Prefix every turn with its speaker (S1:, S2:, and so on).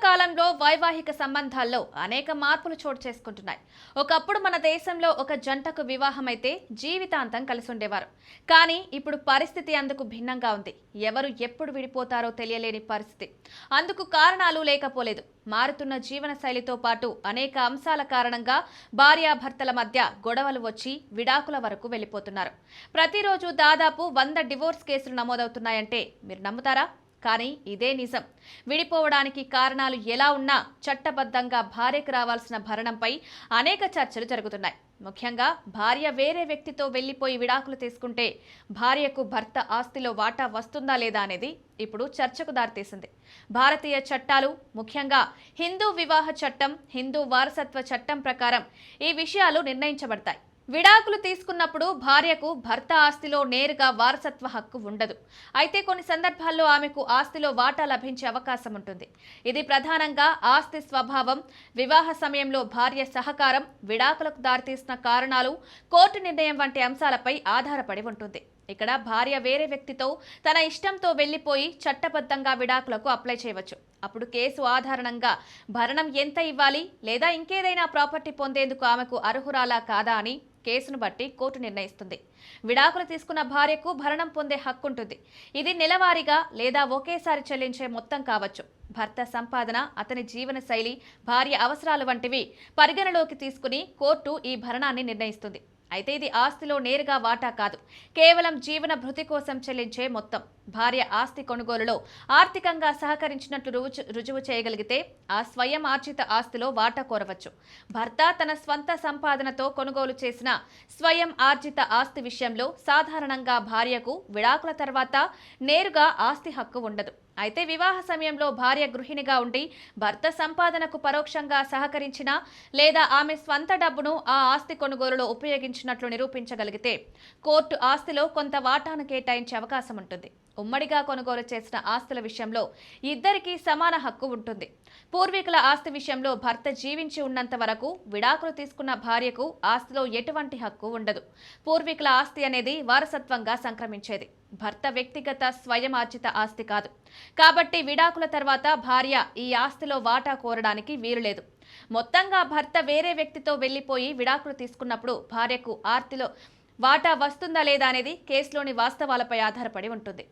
S1: కాలంలో వైవాహిక సంబంధాల్లో అనేక మార్పులు చోటు చేసుకుంటున్నాయి. ఒకప్పుడు మన దేశంలో ఒక జంటకు వివాహం అయితే జీవితాంతం కలిసి ఉండేవారు. కానీ ఇప్పుడు పరిస్థితి అందుకు భిన్నంగా ఉంది. ఎవరు ఎప్పుడు విడిపోతారో తెలియలేని పరిస్థితి. అందుకు కారణాలు లేకపోలేదు. మారుతున్న జీవన శైలితో పాటు అనేక అంశాల కారణంగా భార్యాభర్తల మధ్య గొడవలు వచ్చి విడాకుల వరకు వెళ్లిపోతున్నారు. ప్రతిరోజు దాదాపు 100 డివోర్స్ కేసులు నమోదవుతున్నాయంటే మీరు నమ్ముతారా? కానీ ఇదే నిజం. విడిపోవడానికి కారణాలు ఎలా ఉన్నా చట్టబద్ధంగా భార్యకు రావాల్సిన భరణంపై అనేక చర్చలు జరుగుతున్నాయి. ముఖ్యంగా భార్య వేరే వ్యక్తితో వెళ్లిపోయి విడాకులు తీసుకుంటే భార్యకు భర్త ఆస్తిలో వాటా వస్తుందా లేదా అనేది ఇప్పుడు చర్చకు దారితీసింది. భారతీయ చట్టాలు, ముఖ్యంగా హిందూ వివాహ చట్టం, హిందూ వారసత్వ చట్టం ప్రకారం ఈ విషయాలు నిర్ణయించబడతాయి. విడాకులు తీసుకున్నప్పుడు భార్యకు భర్త ఆస్తిలో నేరుగా వారసత్వ హక్కు ఉండదు. అయితే కొన్ని సందర్భాల్లో ఆమెకు ఆస్తిలో వాటా లభించే అవకాశం ఉంటుంది. ఇది ప్రధానంగా ఆస్తి స్వభావం, వివాహ సమయంలో భార్య సహకారం, విడాకులకు దారితీసిన కారణాలు, కోర్టు నిర్ణయం వంటి అంశాలపై ఆధారపడి ఉంటుంది. ఇక్కడ భార్య వేరే వ్యక్తితో తన ఇష్టంతో వెళ్లిపోయి చట్టబద్ధంగా విడాకులకు అప్లై చేయవచ్చు. అప్పుడు కేసు ఆధారంగా భరణం ఎంత ఇవ్వాలి లేదా ఇంకేదైనా ప్రాపర్టీ పొందేందుకు ఆమెకు అర్హురాలా కాదా అని కేసును బట్టి కోర్టు నిర్ణయిస్తుంది. విడాకులు తీసుకున్న భార్యకు భరణం పొందే హక్కుంటుంది. ఇది నెలవారీగా లేదా ఒకేసారి చెల్లించే మొత్తం కావచ్చు. భర్త సంపాదన, అతని జీవన శైలి, భార్య అవసరాలు వంటివి పరిగణలోకి తీసుకుని కోర్టు ఈ భరణాన్ని నిర్ణయిస్తుంది. అయితే ఇది ఆస్తిలో నేరుగా వాటా కాదు, కేవలం జీవన భృతి కోసం చెల్లించే మొత్తం. భార్య ఆస్తి కొనుగోలులో ఆర్థికంగా సహకరించినట్లు రుజువు చేయగలిగితే ఆ స్వయం ఆర్జిత ఆస్తిలో వాటా కోరవచ్చు. భర్త తన స్వంత సంపాదనతో కొనుగోలు చేసిన స్వయం ఆర్జిత ఆస్తి విషయంలో సాధారణంగా భార్యకు విడాకుల తర్వాత నేరుగా ఆస్తి హక్కు ఉండదు. అయితే వివాహ సమయంలో భార్య గృహిణిగా ఉండి భర్త సంపాదనకు పరోక్షంగా సహకరించినా లేదా ఆమె స్వంత డబ్బును ఆ ఆస్తి కొనుగోలులో ఉపయోగించినట్లు నిరూపించగలిగితే కోర్టు ఆస్తిలో కొంత వాటాను కేటాయించే అవకాశం ఉంటుంది. ఉమ్మడిగా కొనుగోలు చేసిన ఆస్తుల విషయంలో ఇద్దరికీ సమాన హక్కు ఉంటుంది. పూర్వీకుల ఆస్తి విషయంలో భర్త జీవించి ఉన్నంత వరకు విడాకులు తీసుకున్న భార్యకు ఆస్తిలో ఎటువంటి హక్కు ఉండదు. పూర్వీకుల ఆస్తి అనేది వారసత్వంగా సంక్రమించేది, భర్త వ్యక్తిగత స్వయం ఆర్జిత ఆస్తి కాదు. కాబట్టి విడాకుల తర్వాత భార్య ఈ ఆస్తిలో వాటా కోరడానికి వీలులేదు. మొత్తంగా భర్త వేరే వ్యక్తితో వెళ్లిపోయి విడాకులు తీసుకున్నప్పుడు భార్యకు ఆస్తిలో వాటా వస్తుందా లేదా అనేది కేసులోని వాస్తవాలపై ఆధారపడి ఉంటుంది.